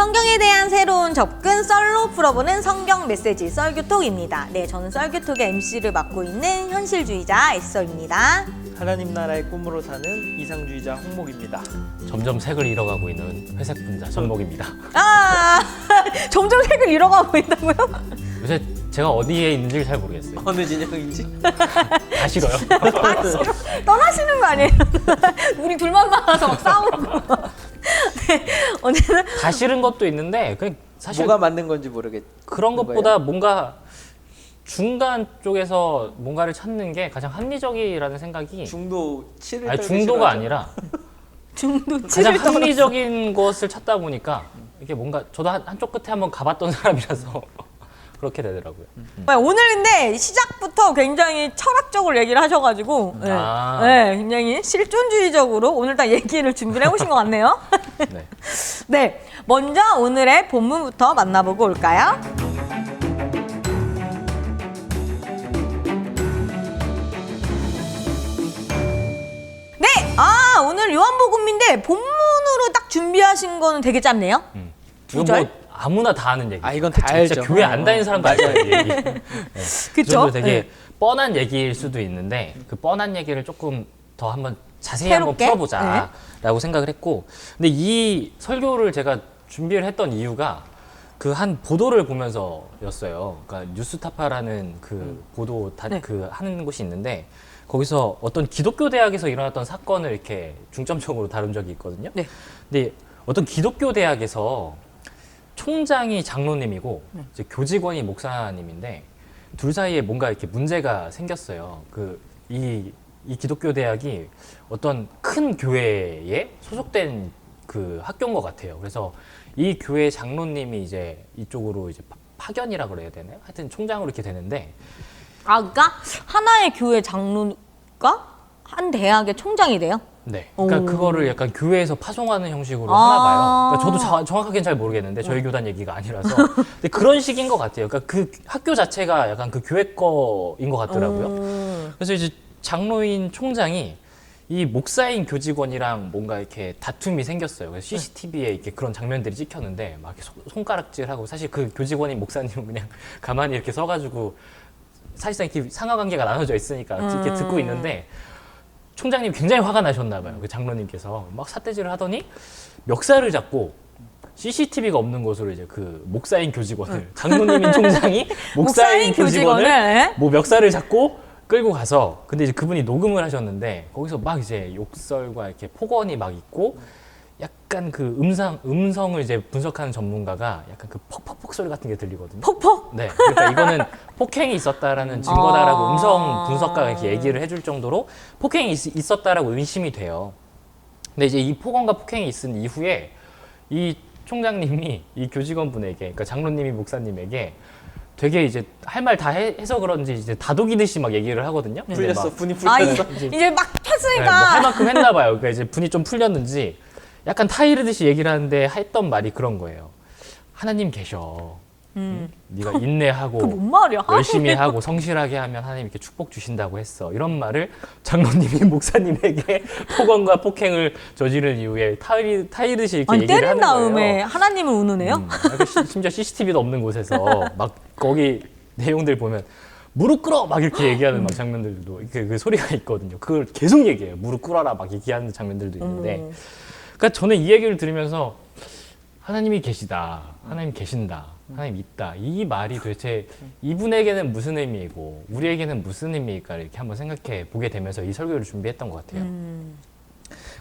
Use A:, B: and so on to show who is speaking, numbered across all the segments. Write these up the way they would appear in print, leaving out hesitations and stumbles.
A: 성경에 대한 새로운 접근 썰로 풀어보는 성경 메시지 썰교톡입니다. 네, 저는 썰교톡의 MC를 맡고 있는 현실주의자 에스더입니다.
B: 하나님 나라의 꿈으로 사는 이상주의자 홍목입니다.
C: 점점 색을 잃어가고 있는 회색 분자 전목입니다.
A: 아, 점점 색을 잃어가고 있다고요?
C: 요새 제가 어디에 있는지 잘 모르겠어요.
B: 어느 진영인지?
C: 다 싫어요.
A: 떠나시는 거 아니에요? 우리 둘만 만나서 막 싸우고. 네, 어쨌든
C: 다 싫은 것도 있는데 그냥 사실
B: 뭐가 맞는 건지 모르겠.
C: 그런 것보다 뭔가 중간 쪽에서 뭔가를 찾는 게 가장 합리적이라는 생각이
B: 중도 치를
C: 아니,
B: 떨기
C: 중도가
B: 싫어하죠.
C: 아니라
A: 중도
C: 가장
A: 치를 떠났어.
C: 합리적인 것을 찾다 보니까 이게 뭔가 저도 한쪽 끝에 한번 가봤던 사람이라서 그렇게 되더라고요.
A: 오늘 근데 시작부터 굉장히 철학적으로 얘기를 하셔가지고 네,
C: 아.
A: 네, 굉장히 실존주의적으로 오늘 다 얘기를 준비를 해오신 것 같네요.
C: 네.
A: 네, 먼저 오늘의 본문부터 만나보고 올까요? 네, 오늘 요한복음인데 본문으로 딱 준비하신 거는 되게 짧네요.
C: 이거
A: 절?
C: 뭐 아무나 다 아는 얘기.
B: 아, 이건 다 알죠.
C: 진짜 교회 안 다니는 사람도 알죠, 이 얘기. 네.
A: 그쵸?
C: 저도 되게
A: 네.
C: 뻔한 얘기일 수도 있는데 그 뻔한 얘기를 조금 더 한번 자세히
A: 새롭게?
C: 한번 풀어보자라고 생각을 했고, 근데 이 설교를 제가 준비를 했던 이유가 그 한 보도를 보면서였어요. 그러니까 뉴스타파라는 그 보도
A: 네.
C: 그 하는 곳이 있는데 거기서 어떤 기독교 대학에서 일어났던 사건을 이렇게 중점적으로 다룬 적이 있거든요.
A: 네.
C: 근데 어떤 기독교 대학에서 총장이 장로님이고 이제 교직원이 목사님인데 둘 사이에 뭔가 이렇게 문제가 생겼어요. 이 기독교 대학이 어떤 큰 교회에 소속된 그 학교인 것 같아요. 그래서 이 교회 장로님이 이제 이쪽으로 이제 파견이라 그래야 되나요? 하여튼 총장으로 이렇게 되는데
A: 그러니까 하나의 교회 장로가 한 대학의 총장이 돼요?
C: 네. 그러니까
A: 오.
C: 그거를 약간 교회에서 파송하는 형식으로
A: 아.
C: 하나 봐요. 그러니까 저도 정확하게는 잘 모르겠는데 저희 교단 얘기가 아니라서. 근데 그런 식인 것 같아요. 그러니까 그 학교 자체가 약간 그 교회 거인 것 같더라고요. 그래서 이제 장로인 총장이 이 목사인 교직원이랑 뭔가 이렇게 다툼이 생겼어요. 그래서 CCTV에 이렇게 그런 장면들이 찍혔는데 막 이렇게 손가락질하고 사실 그 교직원인 목사님은 그냥 가만히 이렇게 서가지고 사실상 이렇게 상하 관계가 나눠져 있으니까 이렇게 듣고 있는데 총장님이 굉장히 화가 나셨나 봐요. 그 장로님께서 막 삿대질을 하더니 멱살을 잡고 CCTV가 없는 곳으로 이제 그 목사인 교직원을 장로님인 총장이 목사인 교직원을 뭐 멱살을 잡고 끌고 가서 근데 이제 그분이 녹음을 하셨는데 거기서 막 이제 욕설과 이렇게 폭언이 막 있고 약간 그 음성을 이제 분석하는 전문가가 약간 그 퍽퍽퍽 소리 같은 게 들리거든요.
A: 퍽퍽?
C: 네. 그러니까 이거는 폭행이 있었다라는 증거다라고 음성 분석가가 이렇게 얘기를 해줄 정도로 폭행이 있었다라고 의심이 돼요. 근데 이제 이 폭언과 폭행이 있은 이후에 이 총장님이 이 교직원분에게, 그러니까 장로님이 목사님에게 되게 이제 할 말 다 해서 그런지 이제 다독이듯이 막 얘기를 하거든요. 근데
B: 풀렸어.
C: 막
B: 분이
A: 이제,
B: 풀렸어.
A: 이제 막
C: 네,
A: 했으니까.
C: 뭐할 만큼 했나 봐요. 그러니까 이제 분이 좀 풀렸는지 약간 타이르듯이 얘기를 하는데 했던 말이 그런 거예요. 하나님 계셔. 네가 인내하고
A: 뭔 말이야?
C: 열심히 하고 성실하게 하면 하나님 이렇게 축복 주신다고 했어. 이런 말을 장로님이 목사님에게 폭언과 폭행을 저지른 이후에 타이르듯이 이렇게
A: 아니,
C: 얘기를
A: 때린
C: 하는
A: 다음에
C: 거예요.
A: 하나님을 우는애요?
C: 그러니까 심지어 CCTV도 없는 곳에서 막 거기 내용들 보면 무릎 꿇어 막 이렇게 얘기하는 막 장면들도 그 소리가 있거든요. 그걸 계속 얘기해요. 무릎 꿇어라 막 얘기하는 장면들도 있는데, 그러니까 저는 이 얘기를 들으면서 하나님이 계시다, 하나님 계신다, 하나님 있다, 이 말이 도대체 이분에게는 무슨 의미이고 우리에게는 무슨 의미일까 이렇게 한번 생각해 보게 되면서 이 설교를 준비했던 것 같아요.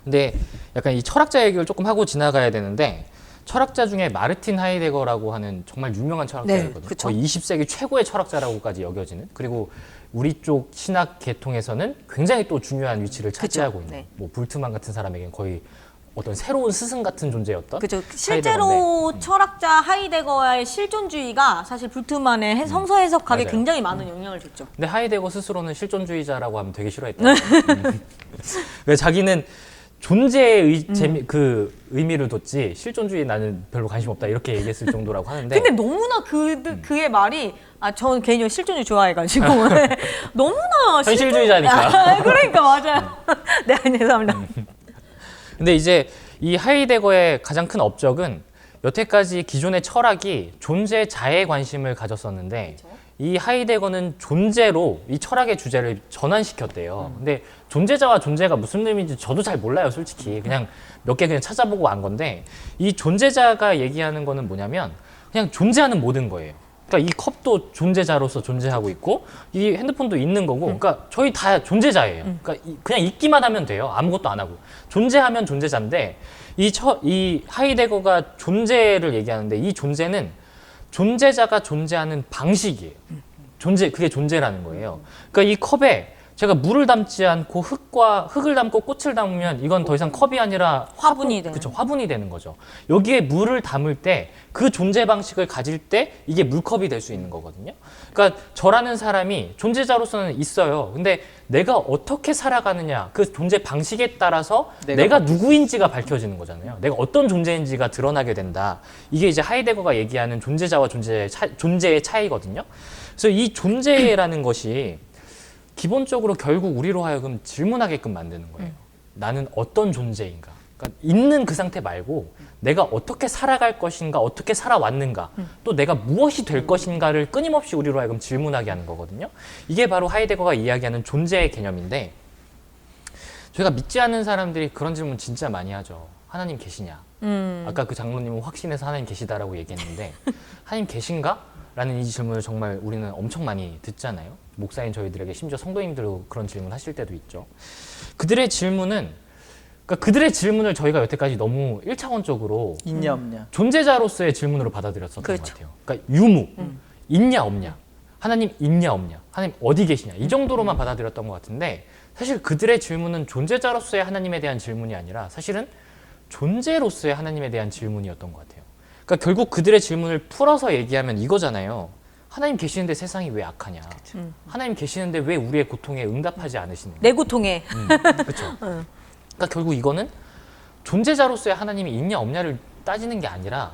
C: 근데 약간 이 철학자 얘기를 조금 하고 지나가야 되는데, 철학자 중에 마르틴 하이데거라고 하는 정말 유명한 철학자거든요.
A: 네, 그쵸.
C: 거의 20세기 최고의 철학자라고까지 여겨지는, 그리고 우리 쪽 신학 계통에서는 굉장히 또 중요한 위치를 차지하고 있는,
A: 네.
C: 뭐 볼트만 같은 사람에겐 거의 어떤 새로운 스승 같은 존재였던.
A: 그죠.
C: 하이데거인데,
A: 실제로 철학자 하이데거의 실존주의가 사실 불트만의 성서 해석학에
C: 맞아요.
A: 굉장히 많은 영향을 줬죠.
C: 근데 하이데거 스스로는 실존주의자라고 하면 되게 싫어했다. 그래서 자기는 존재의 그 의미를 뒀지 실존주의 나는 별로 관심 없다 이렇게 얘기했을 정도라고 하는데.
A: 근데 너무나 그의 말이 저는 개인적으로 실존주의 좋아해가지고 너무나
C: 현실주의자니까.
A: 그러니까 맞아요. 네, 죄송합니다.
C: 근데 이제 이 하이데거의 가장 큰 업적은 여태까지 기존의 철학이 존재 자해에 관심을 가졌었는데 이 하이데거는 존재로 이 철학의 주제를 전환시켰대요. 근데 존재자와 존재가 무슨 의미인지 저도 잘 몰라요, 솔직히. 그냥 몇 개 그냥 찾아보고 안 건데 이 존재자가 얘기하는 거는 뭐냐면 그냥 존재하는 모든 거예요. 그러니까 이 컵도 존재자로서 존재하고 있고 이 핸드폰도 있는 거고 그러니까 저희 다 존재자예요. 그러니까 그냥 있기만 하면 돼요. 아무것도 안 하고. 존재하면 존재자인데 이 하이데거가 존재를 얘기하는데 이 존재는 존재자가 존재하는 방식이에요. 그게 존재라는 거예요. 그러니까 이 컵에 제가 물을 담지 않고 흙을 담고 꽃을 담으면 이건 더 이상 컵이 아니라
A: 화분이 되는.
C: 그쵸, 화분이 되는 거죠. 여기에 물을 담을 때 그 존재 방식을 가질 때 이게 물컵이 될 수 있는 거거든요. 그러니까 저라는 사람이 존재자로서는 있어요. 근데 내가 어떻게 살아가느냐 그 존재 방식에 따라서 내가 누구인지가 밝혀지는 거잖아요. 내가 어떤 존재인지가 드러나게 된다. 이게 이제 하이데거가 얘기하는 존재자와 존재의 차이거든요. 그래서 이 존재라는 것이 기본적으로 결국 우리로 하여금 질문하게끔 만드는 거예요. 나는 어떤 존재인가? 그러니까 있는 그 상태 말고 내가 어떻게 살아갈 것인가, 어떻게 살아왔는가, 또 내가 무엇이 될 것인가를 끊임없이 우리로 하여금 질문하게 하는 거거든요. 이게 바로 하이데거가 이야기하는 존재의 개념인데 저희가 믿지 않는 사람들이 그런 질문 진짜 많이 하죠. 하나님 계시냐? 아까 그 장로님은 확신해서 하나님 계시다라고 얘기했는데 하나님 계신가? 라는 이 질문을 정말 우리는 엄청 많이 듣잖아요. 목사인 저희들에게 심지어 성도님들도 그런 질문 하실 때도 있죠. 그들의 질문을 저희가 여태까지 너무 1차원적으로
B: 있냐 없냐.
C: 존재자로서의 질문으로 받아들였었던
A: 그렇죠.
C: 것 같아요. 그러니까 유무, 있냐 없냐, 하나님 있냐 없냐, 하나님 어디 계시냐 이 정도로만 받아들였던 것 같은데 사실 그들의 질문은 존재자로서의 하나님에 대한 질문이 아니라 사실은 존재로서의 하나님에 대한 질문이었던 것 같아요. 그러니까 결국 그들의 질문을 풀어서 얘기하면 이거잖아요. 하나님 계시는데 세상이 왜 악하냐? 하나님 계시는데 왜 우리의 고통에 응답하지 않으시느냐?
A: 내 고통에.
C: 그렇죠. 그러니까 결국 이거는 존재자로서의 하나님이 있냐 없냐를 따지는 게 아니라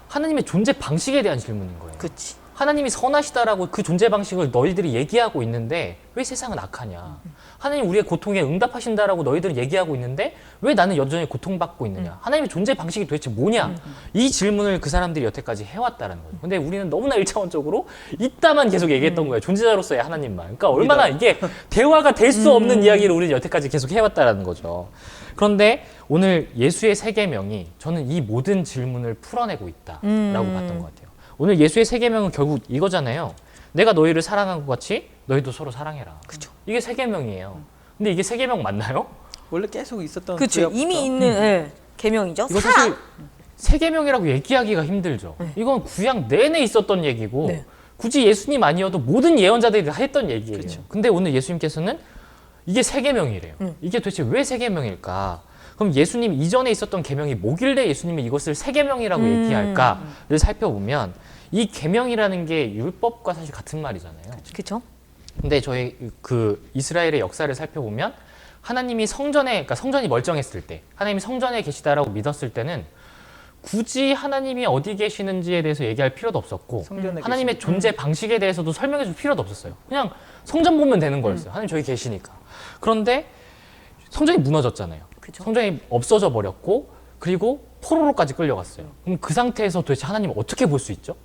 C: 하나님의 존재 방식에 대한 질문인 거예요.
A: 그치.
C: 하나님이 선하시다라고 그 존재 방식을 너희들이 얘기하고 있는데 왜 세상은 악하냐? 하나님 우리의 고통에 응답하신다라고 너희들은 얘기하고 있는데 왜 나는 여전히 고통받고 있느냐? 하나님의 존재 방식이 도대체 뭐냐? 이 질문을 그 사람들이 여태까지 해왔다는 거죠. 근데 우리는 너무나 일차원적으로 있다만 계속 얘기했던 거예요. 존재자로서의 하나님만. 그러니까 얼마나 이게 대화가 될 수 없는 이야기를 우리는 여태까지 계속 해왔다는 거죠. 그런데 오늘 예수의 세 계명이 저는 이 모든 질문을 풀어내고 있다라고 봤던 것 같아요. 오늘 예수의 세 계명은 결국 이거잖아요. 내가 너희를 사랑한 것 같이 너희도 서로 사랑해라. 그렇죠. 이게 세 계명이에요. 근데 이게 세 계명 맞나요?
B: 원래 계속 있었던
A: 그렇죠.
B: 구약부터.
A: 이미 있는 예, 계명이죠.
C: 이거 사실 세 계명이라고 얘기하기가 힘들죠. 이건 구약 내내 있었던 얘기고
A: 네.
C: 굳이 예수님 아니어도 모든 예언자들이 다 했던 얘기예요.
B: 그렇죠.
C: 근데 오늘 예수님께서는 이게 세 계명이래요. 이게 도대체 왜 세 계명일까? 그럼 예수님 이전에 있었던 계명이 뭐길래 예수님이 이것을 세 계명이라고 얘기할까를 살펴보면 이 계명이라는 게 율법과 사실 같은 말이잖아요.
A: 그렇죠.
C: 근데 저희 그 이스라엘의 역사를 살펴보면 하나님이 그러니까 성전이 멀쩡했을 때, 하나님이 성전에 계시다라고 믿었을 때는 굳이 하나님이 어디 계시는지에 대해서 얘기할 필요도 없었고
B: 성전에
C: 하나님의 존재 방식에 대해서도 설명해 줄 필요도 없었어요. 그냥 성전 보면 되는 거였어요. 하나님 저기 계시니까. 그런데 성전이 무너졌잖아요.
A: 그쵸.
C: 성전이 없어져 버렸고 그리고 포로로까지 끌려갔어요. 그럼 그 상태에서 도대체 하나님 어떻게 볼 수 있죠?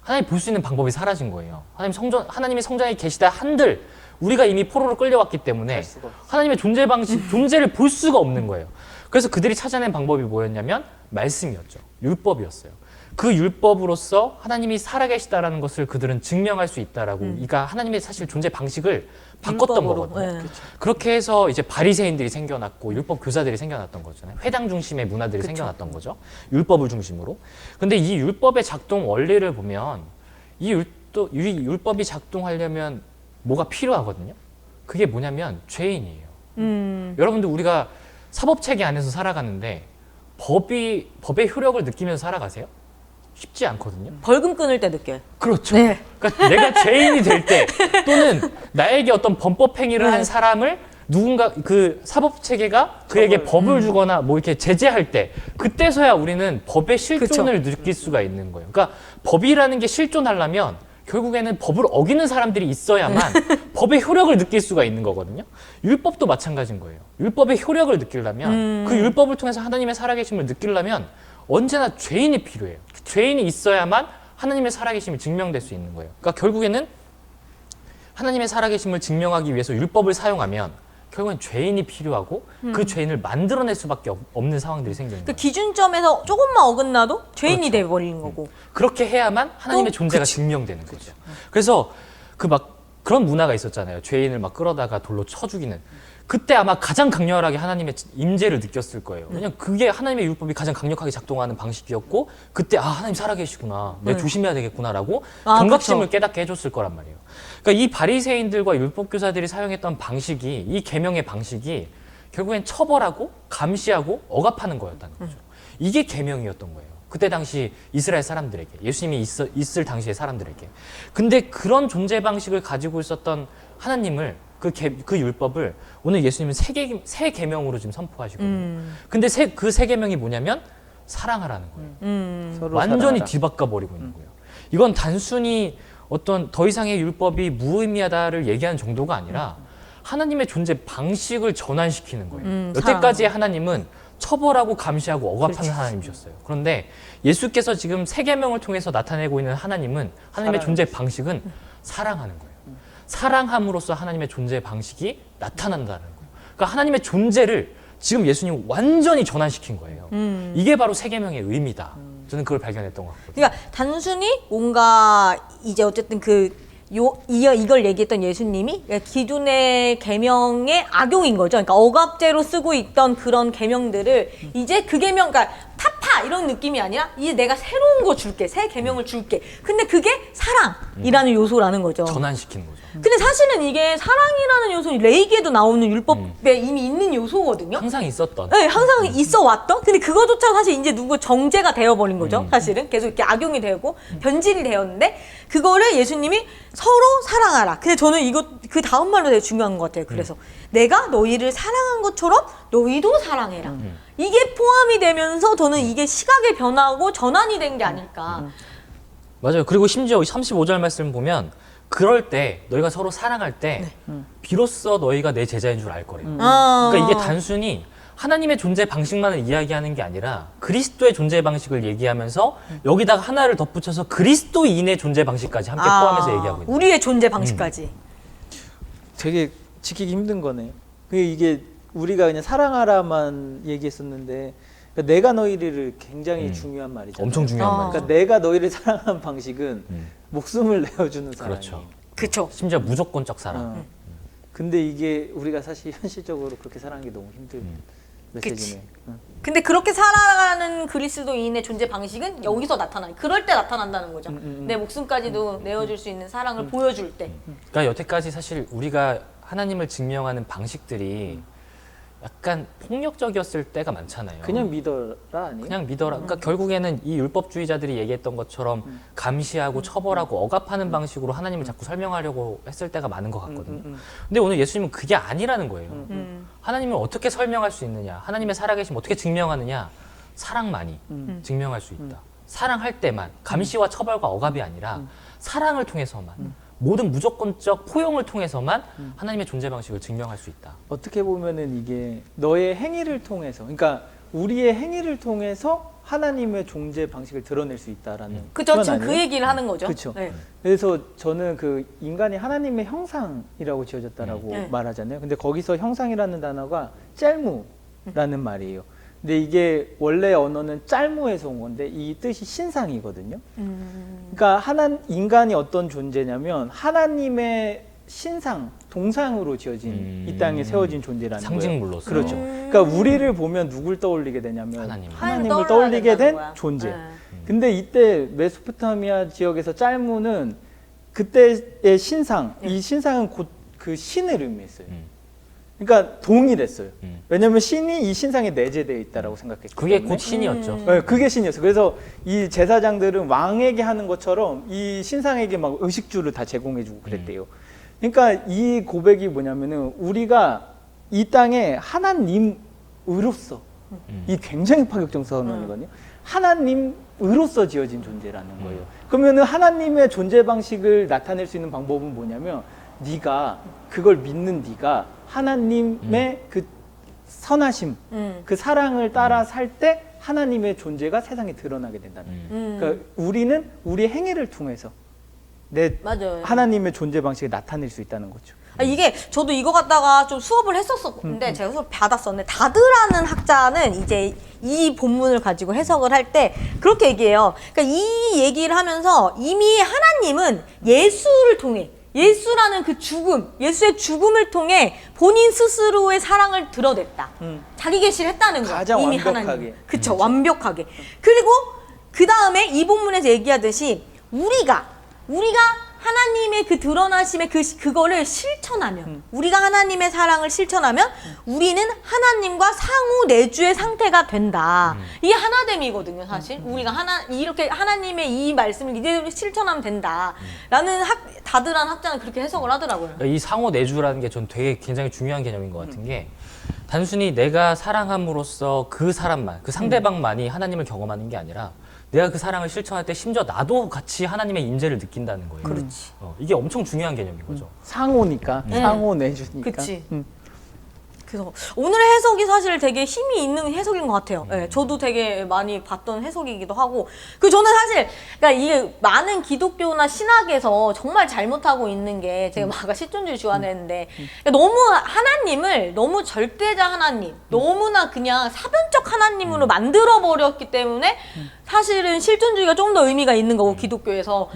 C: 하나님 볼 수 있는 방법이 사라진 거예요. 하나님이 성전에 계시다 한들 우리가 이미 포로로 끌려왔기 때문에 하나님의 존재 방식, 존재를 볼 수가 없는 거예요. 그래서 그들이 찾아낸 방법이 뭐였냐면 말씀이었죠. 율법이었어요. 그 율법으로서 하나님이 살아계시다라는 것을 그들은 증명할 수 있다라고. 그러니까 하나님의 사실 존재 방식을 바꿨던
A: 율법으로,
C: 거거든요.
A: 네.
C: 그렇게 해서 이제 바리새인들이 생겨났고 율법 교사들이 생겨났던 거잖아요. 회당 중심의 문화들이 생겨났던 거죠. 율법을 중심으로. 근데 이 율법의 작동 원리를 보면 이 율법이 작동하려면 뭐가 필요하거든요. 그게 뭐냐면 죄인이에요. 여러분들 우리가 사법 체계 안에서 살아가는데 법의 효력을 느끼면서 살아가세요? 쉽지 않거든요.
A: 벌금 끊을 때 느껴요.
C: 그렇죠.
A: 네.
C: 그러니까 내가 죄인이 될 때 또는 나에게 어떤 범법 행위를 한 사람을 누군가 그 사법 체계가 그에게 법을 주거나 뭐 이렇게 제재할 때 그때서야 우리는 법의 실존을 느낄 수가 있는 거예요. 그러니까 법이라는 게 실존하려면 결국에는 법을 어기는 사람들이 있어야만 법의 효력을 느낄 수가 있는 거거든요. 율법도 마찬가지인 거예요. 율법의 효력을 느끼려면 그 율법을 통해서 하나님의 살아계심을 느끼려면 언제나 죄인이 필요해요. 죄인이 있어야만 하나님의 살아계심이 증명될 수 있는 거예요. 그러니까 결국에는 하나님의 살아계심을 증명하기 위해서 율법을 사용하면 결국엔 죄인이 필요하고 그 죄인을 만들어낼 수밖에 없는 상황들이 생기는
A: 그
C: 거예요.
A: 기준점에서 조금만 어긋나도 죄인이
C: 그렇죠.
A: 돼버리는 거고.
C: 그렇게 해야만 하나님의 존재가 증명되는 거죠. 그래서 그런 문화가 있었잖아요. 죄인을 막 끌어다가 돌로 쳐 죽이는. 그때 아마 가장 강렬하게 하나님의 임재를 느꼈을 거예요. 왜냐면 그게 하나님의 율법이 가장 강력하게 작동하는 방식이었고 그때 하나님 살아계시구나. 내가 조심해야 되겠구나라고 경각심을
A: 그쵸.
C: 깨닫게 해줬을 거란 말이에요. 그러니까 이 바리새인들과 율법 교사들이 사용했던 방식이 이 계명의 방식이 결국엔 처벌하고 감시하고 억압하는 거였다는 거죠. 이게 계명이었던 거예요. 그때 당시 이스라엘 사람들에게, 예수님이 있을 당시의 사람들에게. 근데 그런 존재 방식을 가지고 있었던 하나님을 그 율법을 오늘 예수님은 새 계명으로 지금 선포하시거든요. 근데 그 새 계명이 뭐냐면 사랑하라는 거예요.
B: 서로
C: 완전히
B: 사랑하라.
C: 뒤바꿔 버리고 있는 거예요. 이건 단순히 어떤 더 이상의 율법이 무의미하다를 얘기하는 정도가 아니라 하나님의 존재 방식을 전환시키는 거예요. 여태까지 하나님은 처벌하고 감시하고 억압하는 하나님이셨어요. 그런데 예수께서 지금 새 계명을 통해서 나타내고 있는 하나님은 하나님의 존재 방식은 사랑하는 거예요. 사랑함으로써 하나님의 존재 방식이 나타난다는 거예요. 그러니까 하나님의 존재를 지금 예수님은 완전히 전환시킨 거예요. 이게 바로 새 계명의 의미다. 저는 그걸 발견했던 것 같거든요.
A: 그러니까 단순히 뭔가 이제 어쨌든 이걸 얘기했던 예수님이 기존의 계명의 악용인 거죠. 그러니까 억압제로 쓰고 있던 그런 계명들을 이제 그 계명, 그러니까 타파 이런 느낌이 아니라 이제 내가 새로운 거 줄게, 새 계명을 줄게. 근데 그게 사랑이라는 요소라는 거죠.
C: 전환시키는 거죠.
A: 근데 사실은 이게 사랑이라는 요소는 레위기에도 나오는 율법에 이미 있는 요소거든요.
C: 항상 있었던.
A: 네, 항상 있어 왔던. 근데 그거조차 사실 이제 누구 정제가 되어버린 거죠. 사실은 계속 이렇게 악용이 되고 변질이 되었는데 그거를 예수님이 서로 사랑하라. 근데 저는 그 다음 말로 되게 중요한 것 같아요. 그래서 내가 너희를 사랑한 것처럼 너희도 사랑해라. 이게 포함이 되면서 저는 이게 시각의 변화고 전환이 된 게 아닐까.
C: 맞아요. 그리고 심지어 35절 말씀 보면 그럴 때 너희가 서로 사랑할 때 비로소 너희가 내 제자인 줄 알 거래요. 그러니까 이게 단순히 하나님의 존재 방식만을 이야기하는 게 아니라 그리스도의 존재 방식을 얘기하면서 여기다가 하나를 덧붙여서 그리스도인의 존재 방식까지 함께 포함해서 얘기하고 있는
A: 우리의 존재 방식까지.
B: 되게 지키기 힘든 거네요. 이게 우리가 그냥 사랑하라만 얘기했었는데 그러니까 내가 너희를 굉장히 중요한 말이잖아요.
C: 엄청 중요한 말이죠.
B: 그러니까 내가 너희를 사랑한 방식은 목숨을 내어주는 사랑이에요.
C: 그렇죠.
A: 그쵸.
C: 심지어 무조건적 사랑.
B: 근데 이게 우리가 사실 현실적으로 그렇게 사랑하기 너무 힘든 메시지네.
A: 근데 그렇게 살아가는 그리스도인의 존재 방식은 여기서 나타나요. 그럴 때 나타난다는 거죠. 내 목숨까지도 내어줄 수 있는 사랑을 보여줄 때.
C: 그러니까 여태까지 사실 우리가 하나님을 증명하는 방식들이 약간 폭력적이었을 때가 많잖아요.
B: 그냥 믿어라 아니에요?
C: 그냥 믿어라. 그러니까 결국에는 이 율법주의자들이 얘기했던 것처럼 감시하고 처벌하고 억압하는 방식으로 하나님을 자꾸 설명하려고 했을 때가 많은 것 같거든요. 근데 오늘 예수님은 그게 아니라는 거예요. 하나님을 어떻게 설명할 수 있느냐? 하나님의 살아계심 어떻게 증명하느냐? 사랑만이 증명할 수 있다. 사랑할 때만 감시와 처벌과 억압이 아니라 사랑을 통해서만 모든 무조건적 포용을 통해서만 하나님의 존재 방식을 증명할 수 있다.
B: 어떻게 보면은 이게 너의 행위를 통해서, 그러니까 우리의 행위를 통해서 하나님의 존재 방식을 드러낼 수 있다라는.
A: 그죠.
B: 표현
A: 지금 그
B: 아니에요?
A: 얘기를 하는 거죠.
B: 그렇죠.
A: 네.
B: 그래서 저는 그 인간이 하나님의 형상이라고 지어졌다라고
A: 네.
B: 말하잖아요. 근데 거기서 형상이라는 단어가 짤무라는 말이에요. 근데 이게 원래 언어는 짤무에서 온 건데 이 뜻이 신상이거든요. 그러니까 인간이 어떤 존재냐면 하나님의 신상, 동상으로 지어진 이 땅에 세워진 존재라는 거예요.
C: 상징물로서.
B: 그렇죠. 그러니까 우리를 보면 누굴 떠올리게 되냐면
C: 하나님.
B: 하나님을 떠올리게 된
A: 거야.
B: 존재.
A: 네.
B: 근데 이때 메소포타미아 지역에서 짤무는 그때의 신상, 이 신상은 곧 그 신을 의미했어요. 그러니까 동일했어요. 왜냐하면 신이 이 신상에 내재되어 있다라고 생각했기
C: 그게
B: 때문에.
C: 곧 신이었죠.
B: 네, 그게 신이었어요. 그래서 이 제사장들은 왕에게 하는 것처럼 이 신상에게 막 의식주를 다 제공해주고 그랬대요. 그러니까 이 고백이 뭐냐면은 우리가 이 땅에 하나님으로서 이 굉장히 파격적 선언이거든요. 하나님으로서 지어진 존재라는 거예요. 그러면은 하나님의 존재 방식을 나타낼 수 있는 방법은 뭐냐면 네가 그걸 믿는 네가 하나님의 그 선하심, 그 사랑을 따라 살 때 하나님의 존재가 세상에 드러나게 된다는 거예요. 그러니까 우리는 우리 행위를 통해서
A: 맞아요.
B: 하나님의 존재 방식을 나타낼 수 있다는 거죠.
A: 이게 저도 이거 갖다가 좀 수업을 했었었는데 제가 수업 받았었는데 다드라는 학자는 이제 이 본문을 가지고 해석을 할 때 그렇게 얘기해요. 그러니까 이 얘기를 하면서 이미 하나님은 예수를 통해 예수라는 그 죽음, 예수의 죽음을 통해 본인 스스로의 사랑을 드러냈다. 자기 계시를 했다는 거예요.
B: 가장
A: 이미
B: 완벽하게.
A: 하나님. 그쵸, 완벽하게. 그리고 그 다음에 이 본문에서 얘기하듯이 우리가 하나님의 그 드러나심의 그거를 실천하면 우리가 하나님의 사랑을 실천하면 우리는 하나님과 상호 내주의 상태가 된다. 이게 하나됨이거든요, 사실. 우리가 이렇게 하나님의 이 말씀을 이대로 실천하면 된다라는 다드란 학자는 그렇게 해석을 하더라고요.
C: 그러니까 이 상호 내주라는 게 전 되게 굉장히 중요한 개념인 것 같은 게 단순히 내가 사랑함으로써 그 사람만, 그 상대방만이 하나님을 경험하는 게 아니라 내가 그 사랑을 실천할 때 심지어 나도 같이 하나님의 임재를 느낀다는 거예요.
A: 그렇지.
C: 이게 엄청 중요한 개념인 거죠.
B: 상호니까, 상호 내주니까.
A: 그치. 그래서 오늘의 해석이 사실 되게 힘이 있는 해석인 것 같아요. 네, 저도 되게 많이 봤던 해석이기도 하고. 저는 사실, 그러니까 이게 많은 기독교나 신학에서 정말 잘못하고 있는 게 제가 아까 실존주의 주관했는데 너무 하나님을 너무 절대자 하나님, 너무나 그냥 사변적 하나님으로 만들어버렸기 때문에 사실은 실존주의가 좀 더 의미가 있는 거고, 기독교에서.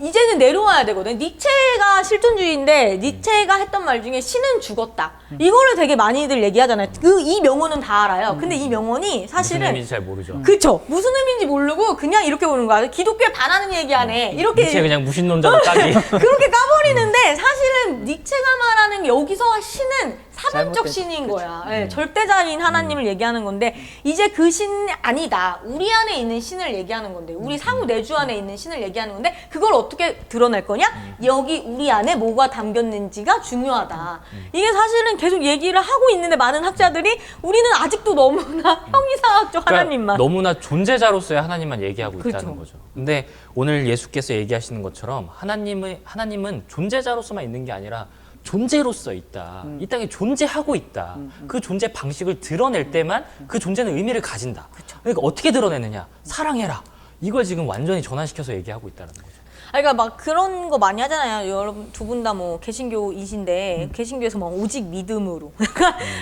A: 이제는 내려와야 되거든. 니체가 실존주의인데 니체가 했던 말 중에 신은 죽었다. 이거를 되게 많이들 얘기하잖아요. 이 명언은 다 알아요. 근데 이 명언이 사실은
C: 무슨 의미인지 잘 모르죠.
A: 그쵸. 무슨 의미인지 모르고 그냥 이렇게 보는 거야. 기독교에 반하는 얘기하네. 이렇게
C: 니체 그냥 무신론자로 따기.
A: 그렇게 까버리는데 사실은 니체가 말하는 여기서 신은 사변적 신인 거야. 네, 절대자인 하나님을 얘기하는 건데 이제 그 신이 아니다. 우리 안에 있는 신을 얘기하는 건데 우리 상호 내주 안에 있는 신을 얘기하는 건데 그걸 어떻게 드러낼 거냐? 여기 우리 안에 뭐가 담겼는지가 중요하다. 이게 사실은 계속 얘기를 하고 있는데 많은 학자들이 우리는 아직도 너무나 형이상학적 하나님만.
C: 너무나 존재자로서의 하나님만 얘기하고
A: 그렇죠.
C: 있다는 거죠. 근데 오늘 예수께서 얘기하시는 것처럼 하나님은 존재자로서만 있는 게 아니라 존재로서 있다. 이 땅에 존재하고 있다. 그 존재 방식을 드러낼 때만 그 존재는 의미를 가진다. 그러니까 어떻게 드러내느냐? 사랑해라. 이걸 지금 완전히 전환시켜서 얘기하고 있다는 거죠.
A: 그러니까 막 그런 거 많이 하잖아요. 여러분 두 분 다 뭐 개신교이신데 개신교에서 막 오직 믿음으로.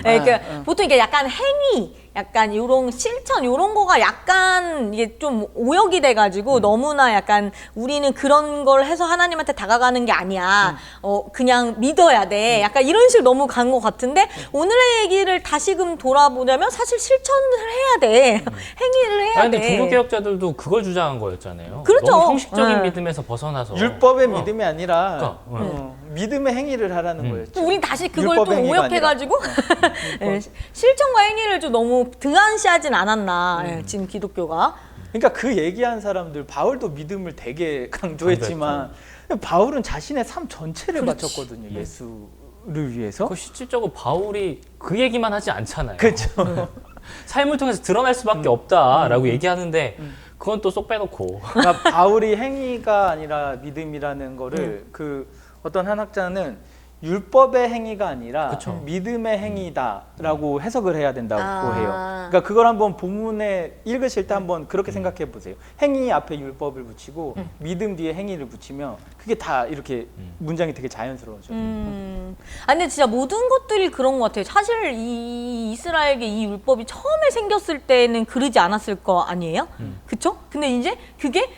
A: 그러니까 보통 이게 약간 행위, 약간 요런 실천 요런 거가 약간 이게 좀 오역이 돼가지고 너무나 약간 우리는 그런 걸 해서 하나님한테 다가가는 게 아니야. 그냥 믿어야 돼. 약간 이런 식으로 너무 간 것 같은데 오늘의 얘기를 다시금 돌아보자면 사실 실천을 해야 돼. 행위를 해야
C: 근데
A: 돼.
C: 종교개혁자들도 그걸 주장한 거였잖아요.
A: 그렇죠.
C: 너무 형식적인
A: 네.
C: 믿음에서 벗어나서
B: 율법의 믿음이 아니라
C: 그러니까,
B: 믿음의 행위를 하라는 거였죠.
A: 우린 다시 그걸
B: 율법
A: 또
B: 행위가
A: 오역해가지고 네, 실천과 행위를 좀 너무 등한시하진 않았나 지금 기독교가.
B: 그러니까 그 얘기한 사람들 바울도 믿음을 되게 강조했지만 바울은 자신의 삶 전체를 바쳤거든요. 예수를 위해서.
C: 그 실질적으로 바울이 그 얘기만 하지 않잖아요.
B: 그렇죠.
C: 삶을 통해서 드러날 수밖에 없다라고 얘기하는데 그건 또 쏙 빼놓고.
B: 그러니까 바울이 행위가 아니라 믿음이라는 거를 그 어떤 한 학자는 율법의 행위가 아니라
C: 그쵸.
B: 믿음의 행위다라고 해석을 해야 된다고
A: 아.
B: 해요. 그러니까 그걸 한번 본문에 읽으실 때 한번 그렇게 생각해 보세요. 행위 앞에 율법을 붙이고 믿음 뒤에 행위를 붙이면 그게 다 이렇게 문장이 되게 자연스러워져요.
A: 근데 진짜 모든 것들이 그런 것 같아요. 사실 이 이스라엘계 이 율법이 처음에 생겼을 때는 그러지 않았을 거 아니에요? 그쵸? 근데 이제 그게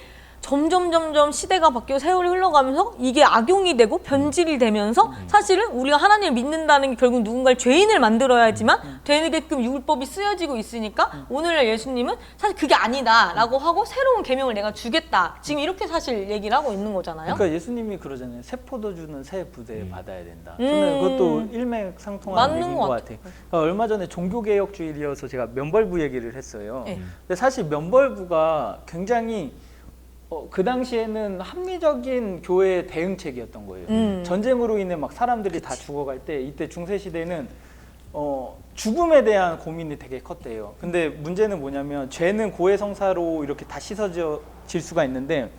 A: 점점 시대가 바뀌고 세월이 흘러가면서 이게 악용이 되고 변질이 되면서 사실은 우리가 하나님을 믿는다는 게 결국 누군가를 죄인을 만들어야지만 되게끔 율법이 쓰여지고 있으니까 오늘날 예수님은 사실 그게 아니다라고 하고 새로운 계명을 내가 주겠다. 지금 이렇게 사실 얘기를 하고 있는 거잖아요.
B: 그러니까 예수님이 그러잖아요. 새 포도주는 새 부대에 받아야 된다. 저는 그것도 일맥상통하는
A: 맞는
B: 얘기인
A: 것
B: 것 같아요. 그러니까 얼마 전에 종교개혁주일이어서 제가 면벌부 얘기를 했어요.
A: 네.
B: 근데 사실 면벌부가 굉장히 그 당시에는 합리적인 교회 대응책이었던 거예요. 전쟁으로 인해 막 사람들이 다 죽어갈 때 이때 중세 시대는 죽음에 대한 고민이 되게 컸대요. 근데 문제는 뭐냐면 죄는 고해성사로 이렇게 다 씻어질 수가 있는데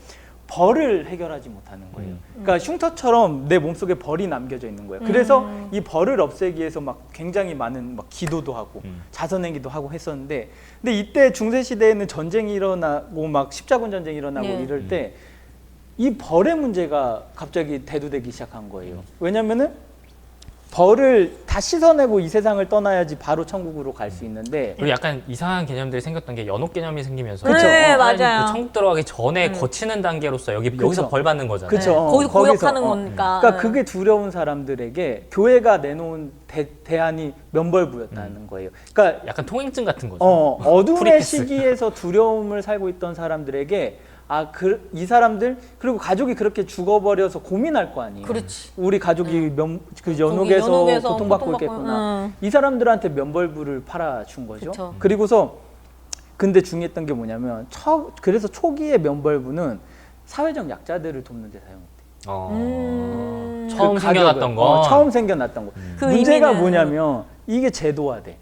B: 벌을 해결하지 못하는 거예요. 그러니까 흉터처럼 내 몸속에 벌이 남겨져 있는 거예요. 그래서 이 벌을 없애기 위해서 막 굉장히 많은 막 기도도 하고 자선행기도 하고 했었는데, 근데 이때 중세 시대에는 전쟁이 일어나고 막 십자군 전쟁이 일어나고
A: 네.
B: 이럴 때 이 벌의 문제가 갑자기 대두되기 시작한 거예요. 왜냐면은 벌을 다 씻어내고 이 세상을 떠나야지 바로 천국으로 갈 수 있는데,
C: 그리고 약간 이상한 개념들이 생겼던 게 연옥 개념이 생기면서
A: 그쵸. 네,
C: 하나님
A: 맞아요.
C: 그 천국 들어가기 전에 거치는 단계로서 여기서 벌 받는 거잖아요.
B: 그쵸.
A: 네. 거기서 고역하는
B: 거기서,
A: 거니까.
B: 그러니까 그게 두려운 사람들에게 교회가 내놓은 대안이 면벌부였다는 거예요. 그러니까
C: 약간 통행증 같은 거죠.
B: 어둠의
C: 프리패스.
B: 시기에서 두려움을 살고 있던 사람들에게 이 사람들, 그리고 가족이 그렇게 죽어버려서 고민할 거 아니에요.
A: 그렇지.
B: 우리 가족이 그 연옥에서 고통받고
A: 고통받고,
B: 있겠구나. 이 사람들한테 면벌부를 팔아준 거죠.
A: 그쵸.
B: 그리고서 근데 중요했던 게 뭐냐면 그래서 초기의 면벌부는 사회적 약자들을 돕는 데 사용했대요.
C: 처음
B: 그
C: 생겨났던
B: 가격을,
C: 거.
B: 처음 생겨났던 거.
A: 그
B: 문제가
A: 의미는-
B: 뭐냐면 이게 제도화돼.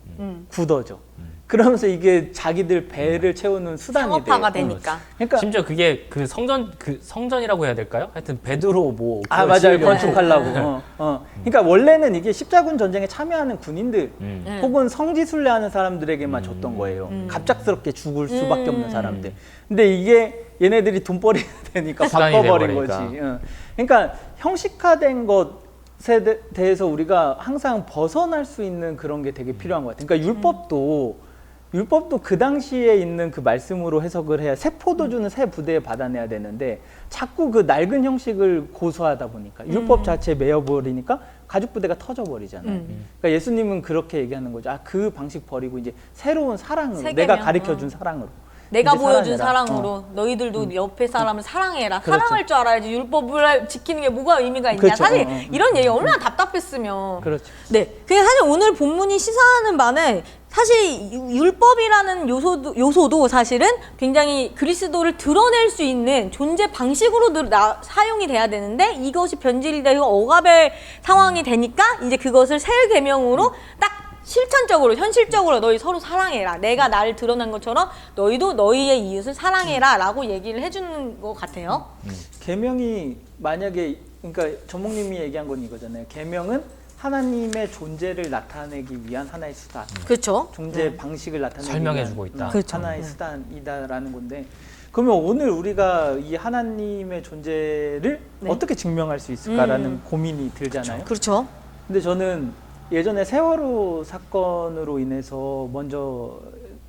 B: 굳어져. 그러면서 이게 자기들 배를 채우는 수단이 돼.
A: 상업화가 되니까.
B: 그러니까
C: 심지어 그게 그 성전이라고 해야 될까요? 하여튼 베드로 뭐 그걸
B: 맞아요.
C: 지으려고.
B: 건축하려고. 그러니까 원래는 이게 십자군 전쟁에 참여하는 군인들
A: 네.
B: 혹은 성지순례하는 사람들에게만 줬던 거예요. 갑작스럽게 죽을 수밖에 없는 사람들. 근데 이게 얘네들이 돈벌이가 되니까
C: 수단이
B: 바꿔버린 거지.
C: 돼버리니까.
B: 그러니까 형식화된 것에 대해서 우리가 항상 벗어날 수 있는 그런 게 되게 필요한 것 같아요. 그러니까 율법도 그 당시에 있는 그 말씀으로 해석을 해야 새 포도주는 새 부대에 받아내야 되는데 자꾸 그 낡은 형식을 고수하다 보니까 율법 자체에 매여버리니까 가죽 부대가 터져버리잖아요. 그러니까 예수님은 그렇게 얘기하는 거죠. 그 방식 버리고 이제 새로운 사랑으로,
A: 새
B: 내가
A: 계명,
B: 가르쳐준 사랑으로,
A: 내가
B: 이제
A: 보여준
B: 사랑해라.
A: 사랑으로 너희들도 옆에 사람을 사랑해라.
B: 그렇죠.
A: 사랑할 줄 알아야지 율법을 지키는 게 뭐가 의미가 있냐.
B: 그렇죠.
A: 사실 이런 얘기 얼마나 답답했으면.
B: 그렇죠.
A: 네, 그게 사실 오늘 본문이 시사하는 바는 사실 율법이라는 요소도 사실은 굉장히 그리스도를 드러낼 수 있는 존재 방식으로 사용이 돼야 되는데 이것이 변질되고 억압의 상황이 되니까 이제 그것을 새 계명으로 딱 실천적으로 현실적으로 너희 서로 사랑해라. 내가 나를 드러낸 것처럼 너희도 너희의 이웃을 사랑해라 라고 얘기를 해주는 것 같아요.
B: 계명이 만약에, 그러니까 전목님이 얘기한 건 이거잖아요. 계명은 하나님의 존재를 나타내기 위한 하나의 수단.
A: 그렇죠.
B: 존재 방식을 나타내기
C: 설명해주고
B: 위한
C: 있다.
A: 그렇죠.
B: 하나의 수단이다라는 건데, 그러면 오늘 우리가 이 하나님의 존재를
A: 네.
B: 어떻게 증명할 수 있을까라는 고민이 들잖아요.
A: 그렇죠.
B: 근데 저는 예전에 세월호 사건으로 인해서 먼저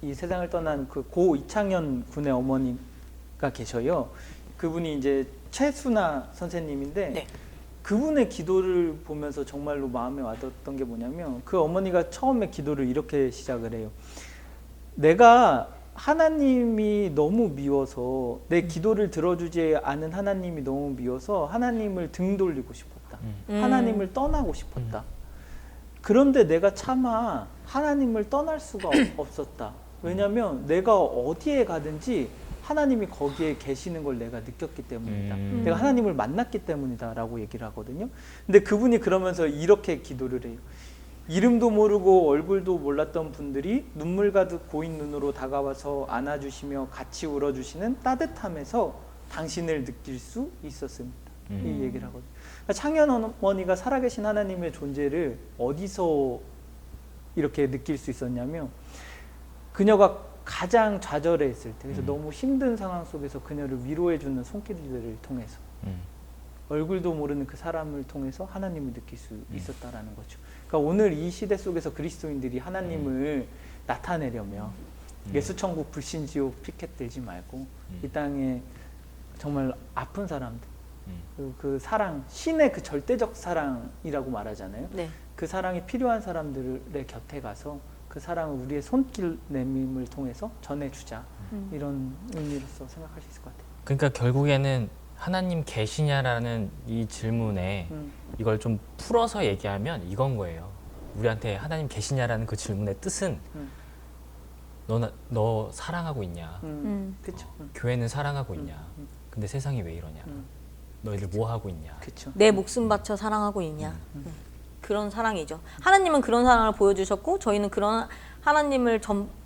B: 이 세상을 떠난 그 고 이창현 군의 어머니가 계셔요. 그분이 이제 최순아 선생님인데
A: 네.
B: 그분의 기도를 보면서 정말로 마음에 와닿았던 게 뭐냐면, 그 어머니가 처음에 기도를 이렇게 시작을 해요. 내가 하나님이 너무 미워서, 내 기도를 들어주지 않은 하나님이 너무 미워서 하나님을 등 돌리고 싶었다. 하나님을 떠나고 싶었다. 그런데 내가 차마 하나님을 떠날 수가 없었다. 왜냐하면 내가 어디에 가든지 하나님이 거기에 계시는 걸 내가 느꼈기 때문이다. 내가 하나님을 만났기 때문이다 라고 얘기를 하거든요. 근데 그분이 그러면서 이렇게 기도를 해요. 이름도 모르고 얼굴도 몰랐던 분들이 눈물 가득 고인 눈으로 다가와서 안아주시며 같이 울어주시는 따뜻함에서 당신을 느낄 수 있었습니다. 이 얘기를 하거든요. 그러니까 창현 어머니가 살아계신 하나님의 존재를 어디서 이렇게 느낄 수 있었냐면, 그녀가 가장 좌절했을 때, 그래서 너무 힘든 상황 속에서 그녀를 위로해주는 손길들을 통해서, 얼굴도 모르는 그 사람을 통해서 하나님을 느낄 수 있었다라는 거죠. 그러니까 오늘 이 시대 속에서 그리스도인들이 하나님을 나타내려면 예수천국 불신지옥 피켓 들지 말고 이 땅에 정말 아픈 사람들, 그 사랑, 신의 그 절대적 사랑이라고 말하잖아요.
A: 네.
B: 그 사랑이 필요한 사람들의 곁에 가서 그 사랑을 우리의 손길 내밈을 통해서 전해주자. 이런 의미로서 생각할 수 있을 것 같아요.
C: 그러니까 결국에는 하나님 계시냐라는 이 질문에 이걸 좀 풀어서 얘기하면 이건 거예요. 우리한테 하나님 계시냐라는 그 질문의 뜻은 너 사랑하고 있냐?
B: 그렇죠.
C: 교회는 사랑하고 있냐? 근데 세상이 왜 이러냐? 너희들 뭐 하고 있냐?
B: 그렇죠.
A: 내 목숨 바쳐 사랑하고 있냐. 그런 사랑이죠. 하나님은 그런 사랑을 보여주셨고 저희는 그런 하나님을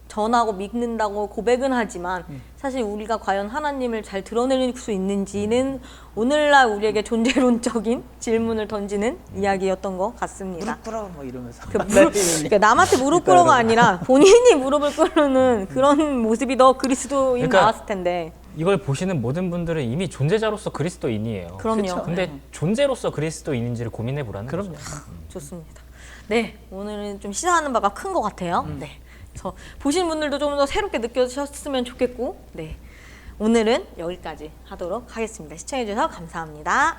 A: 전하고 믿는다고 고백은 하지만 사실 우리가 과연 하나님을 잘 드러낼 수 있는지는 오늘날 우리에게 존재론적인 질문을 던지는 이야기였던 것 같습니다.
B: 무릎 꿇어 뭐 이러면서
A: 그러니까 남한테 무릎 꿇어가 아니라 본인이 무릎을 꿇는 그런 모습이 더 그리스도인
C: 그러니까
A: 나왔을 텐데.
C: 이걸 보시는 모든 분들은 이미 존재자로서 그리스도인이에요.
A: 그럼요.
B: 그쵸.
C: 근데 존재로서 그리스도인인지를 고민해 보라는
B: 그럼요.
C: 거죠.
A: 좋습니다. 네, 오늘은 좀 시사하는 바가 큰 것 같아요. 네, 그래서 보신 분들도 좀 더 새롭게 느껴지셨으면 좋겠고, 네, 오늘은 여기까지 하도록 하겠습니다. 시청해주셔서 감사합니다.